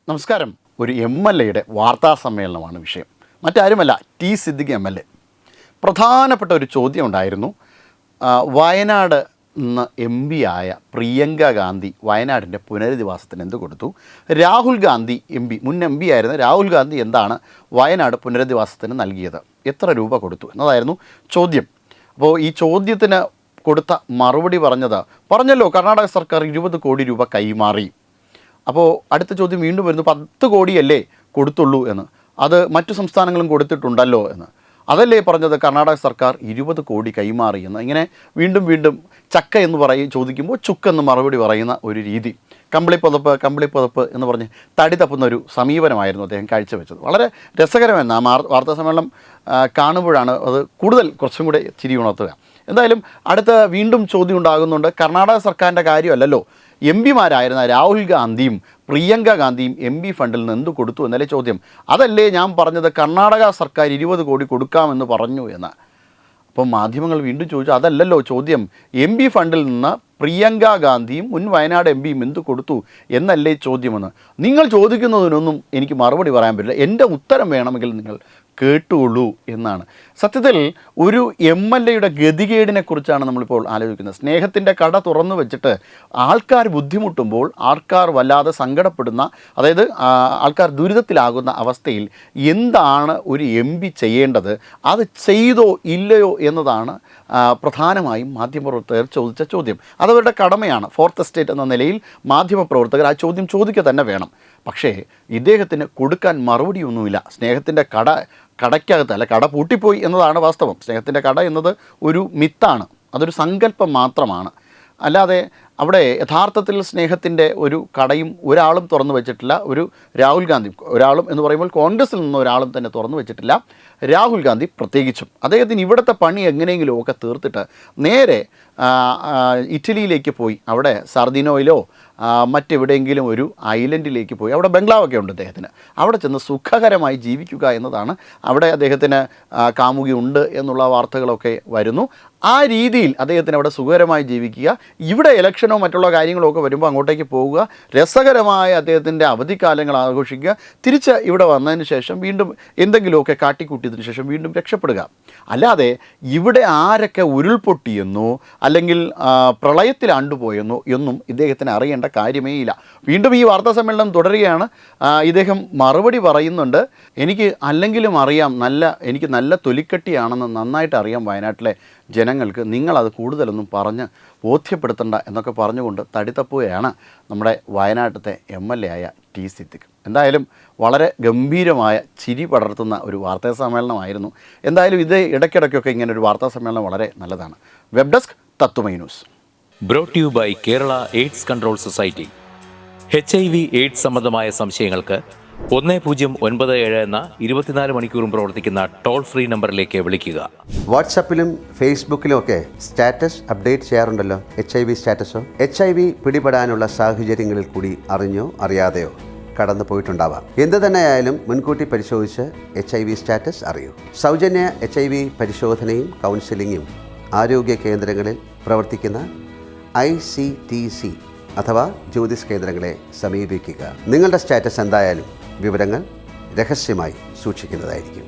നമസ്കാരം. ഒരു MLAയുടെ വാർത്താ സമ്മേളനമാണ് വിഷയം. മറ്റാരുമല്ല, ടി സിദ്ദിഖ് MLA. പ്രധാനപ്പെട്ട ഒരു ചോദ്യം ഉണ്ടായിരുന്നു. വയനാട് നിന്ന് MP ആയ പ്രിയങ്ക ഗാന്ധി വയനാടിൻ്റെ പുനരധിവാസത്തിന് എന്ത് കൊടുത്തു? രാഹുൽ ഗാന്ധി മുൻ MP ആയിരുന്ന രാഹുൽ ഗാന്ധി എന്താണ് വയനാട് പുനരധിവാസത്തിന് നൽകിയത്? എത്ര രൂപ കൊടുത്തു എന്നതായിരുന്നു ചോദ്യം. അപ്പോൾ ഈ ചോദ്യത്തിന് കൊടുത്ത മറുപടി പറഞ്ഞല്ലോ, കർണാടക സർക്കാർ 20 കോടി രൂപ കൈമാറി. അപ്പോൾ അടുത്ത ചോദ്യം വീണ്ടും വരുന്നു, 10 കോടിയല്ലേ കൊടുത്തുള്ളൂ എന്ന്. അത് മറ്റു സംസ്ഥാനങ്ങളും കൊടുത്തിട്ടുണ്ടല്ലോ എന്ന്. അതല്ലേ പറഞ്ഞത് കർണാടക സർക്കാർ 20 കോടി കൈമാറി എന്ന്. ഇങ്ങനെ വീണ്ടും ചക്ക എന്ന് ചോദിക്കുമ്പോൾ ചുക്കെന്ന് മറുപടി പറയുന്ന ഒരു രീതി. കമ്പിളിപ്പുതപ്പ് എന്ന് പറഞ്ഞ് തടി തപ്പുന്ന ഒരു സമീപനമായിരുന്നു അദ്ദേഹം കാഴ്ചവെച്ചത്. വളരെ രസകരമെന്ന് ആ വാർത്താ സമ്മേളനം കാണുമ്പോഴാണ് അത് കുറച്ചും കൂടെ ചിരി ഉണർത്തുക. എന്തായാലും അടുത്ത വീണ്ടും ചോദ്യം ഉണ്ടാകുന്നുണ്ട്. കർണാടക സർക്കാരിൻ്റെ കാര്യമല്ലല്ലോ, MPമാരായിരുന്ന രാഹുൽ ഗാന്ധിയും പ്രിയങ്ക ഗാന്ധിയും MP ഫണ്ടിൽ നിന്ന് എന്ത് കൊടുത്തു എന്നല്ലേ ചോദ്യം. അതല്ലേ ഞാൻ പറഞ്ഞത് കർണാടക സർക്കാർ 20 കോടി കൊടുക്കാമെന്ന് പറഞ്ഞു എന്ന്. അപ്പോൾ മാധ്യമങ്ങൾ വീണ്ടും ചോദിച്ചു, അതല്ലല്ലോ ചോദ്യം, MP ഫണ്ടിൽ നിന്ന് പ്രിയങ്ക ഗാന്ധിയും മുൻ വയനാട് MPയും എന്ത് കൊടുത്തു എന്നല്ലേ ചോദ്യമെന്ന്. നിങ്ങൾ ചോദിക്കുന്നതിനൊന്നും എനിക്ക് മറുപടി പറയാൻ പറ്റില്ല, എൻ്റെ ഉത്തരം വേണമെങ്കിൽ നിങ്ങൾ കേട്ടുകൊള്ളൂ എന്നാണ്. സത്യത്തിൽ ഒരു MLAയുടെ ഗതികേടിനെക്കുറിച്ചാണ് നമ്മളിപ്പോൾ ആലോചിക്കുന്നത്. സ്നേഹത്തിൻ്റെ കട തുറന്നു വെച്ചിട്ട് ആൾക്കാർ ബുദ്ധിമുട്ടുമ്പോൾ, ആൾക്കാർ വല്ലാതെ സങ്കടപ്പെടുന്ന, അതായത് ആൾക്കാർ ദുരിതത്തിലാകുന്ന അവസ്ഥയിൽ എന്താണ് ഒരു MP ചെയ്യേണ്ടത്, അത് ചെയ്തോ ഇല്ലയോ എന്നതാണ് പ്രധാനമായും മാധ്യമപ്രവർത്തകർ ചോദിച്ച ചോദ്യം. അതവരുടെ കടമയാണ്. ഫോർത്ത് എസ്റ്റേറ്റ് എന്ന നിലയിൽ മാധ്യമപ്രവർത്തകർ ആ ചോദ്യം ചോദിക്കുക തന്നെ വേണം. പക്ഷേ ഇദ്ദേഹത്തിന് കൊടുക്കാൻ മറുപടിയൊന്നുമില്ല. സ്നേഹത്തിൻ്റെ കടയ്ക്കകത്ത് കട പൂട്ടിപ്പോയി എന്നതാണ് വാസ്തവം. സ്നേഹത്തിൻ്റെ കട എന്നത് ഒരു മിത്താണ്, അതൊരു സങ്കല്പം മാത്രമാണ്. അല്ലാതെ അവിടെ യഥാർത്ഥത്തിൽ സ്നേഹത്തിൻ്റെ ഒരു കടയും ഒരാളും തുറന്നു വെച്ചിട്ടില്ല. ഒരു രാഹുൽ ഗാന്ധി, ഒരാളും എന്ന് പറയുമ്പോൾ കോൺഗ്രസിൽ നിന്ന് ഒരാളും തന്നെ തുറന്നു വെച്ചിട്ടില്ല. രാഹുൽ ഗാന്ധി പ്രത്യേകിച്ചും അദ്ദേഹത്തിന് ഇവിടുത്തെ പണി എങ്ങനെയെങ്കിലും ഒക്കെ തീർത്തിട്ട് നേരെ ഇറ്റലിയിലേക്ക് പോയി അവിടെ സർദിനോയിലോ മറ്റെവിടെയെങ്കിലും ഒരു ഐലൻഡിലേക്ക് പോയി, അവിടെ ബംഗ്ലാവൊക്കെ ഉണ്ട് അദ്ദേഹത്തിന്, അവിടെ ചെന്ന് സുഖകരമായി ജീവിക്കുക എന്നതാണ്. അവിടെ അദ്ദേഹത്തിന് കാമുകി ഉണ്ട് എന്നുള്ള വാർത്തകളൊക്കെ വരുന്നു. ആ രീതിയിൽ അദ്ദേഹത്തിന് അവിടെ സുഖകരമായി ജീവിക്കുക, ഇവിടെ ഇലക്ഷനോ മറ്റുള്ള കാര്യങ്ങളോ ഒക്കെ വരുമ്പോൾ അങ്ങോട്ടേക്ക് പോവുക, രസകരമായ അദ്ദേഹത്തിൻ്റെ അവധിക്കാലങ്ങൾ ആഘോഷിക്കുക, തിരിച്ച് ഇവിടെ വന്നതിന് ശേഷം വീണ്ടും എന്തെങ്കിലുമൊക്കെ കാട്ടിക്കൂട്ടിയതിന് ശേഷം വീണ്ടും രക്ഷപ്പെടുക. അല്ലാതെ ഇവിടെ ആരൊക്കെ ഉരുൾപൊട്ടിയെന്നോ അല്ലെങ്കിൽ പ്രളയത്തിൽ ആണ്ടുപോയെന്നോ എന്നും ഇദ്ദേഹത്തിന് അറിയേണ്ട കാര്യമേ ഇല്ല. വീണ്ടും ഈ വാർത്താ സമ്മേളനം തുടരുകയാണ്. ഇദ്ദേഹം മറുപടി പറയുന്നുണ്ട്, എനിക്ക് അല്ലെങ്കിലും അറിയാം, എനിക്ക് നല്ല തൊലിക്കട്ടിയാണെന്ന് നന്നായിട്ട് അറിയാം വയനാട്ടിലെ ജനങ്ങൾക്ക്, നിങ്ങളത് കൂടുതലൊന്നും പറഞ്ഞ് ബോധ്യപ്പെടുത്തണ്ട എന്നൊക്കെ പറഞ്ഞുകൊണ്ട് തടിത്തപ്പുകയാണ് നമ്മുടെ വയനാട്ടിലത്തെ MLA ആയ ടി സിദ്ദിഖ്. എന്തായാലും വളരെ ഗംഭീരമായ ചിരി പടർത്തുന്ന ഒരു വാർത്താ സമ്മേളനമായിരുന്നു. എന്തായാലും ഇത് ഇടയ്ക്കിടയ്ക്കൊക്കെ ഇങ്ങനെ ഒരു വാർത്താ സമ്മേളനം വളരെ നല്ലതാണ്. Web desk Tatvamayi news. Brought you by Kerala AIDS control society. HIV/AIDS സംബന്ധമായ സംശയങ്ങൾക്ക് 1097 എന്ന 24 മണിക്കൂറും പ്രവർത്തിക്കുന്ന ടോൾ ഫ്രീ നമ്പറിലേക്ക് വിളിക്കുക. വാട്സാപ്പിലും ഫേസ്ബുക്കിലും ഒക്കെ സ്റ്റാറ്റസ് അപ്ഡേറ്റ് ചെയ്യാറുണ്ടല്ലോ, HIV സ്റ്റാറ്റസോ. HIV പിടിപെടാനുള്ള സാഹചര്യങ്ങളിൽ കൂടി അറിഞ്ഞോ അറിയാതെയോ കടന്നു പോയിട്ടുണ്ടാവാം. എന്ത് തന്നെയായാലും മുൻകൂട്ടി പരിശോധിച്ച് HIV സ്റ്റാറ്റസ് അറിയൂ. സൗജന്യ HIV പരിശോധനയും കൗൺസിലിങ്ങും ആരോഗ്യ കേന്ദ്രങ്ങളിൽ പ്രവർത്തിക്കുന്ന ICTC അഥവാ ജ്യോതിസ് കേന്ദ്രങ്ങളെ സമീപിക്കുക. നിങ്ങളുടെ സ്റ്റാറ്റസ് എന്തായാലും വിവരങ്ങൾ രഹസ്യമായി സൂക്ഷിക്കുന്നതായിരിക്കും.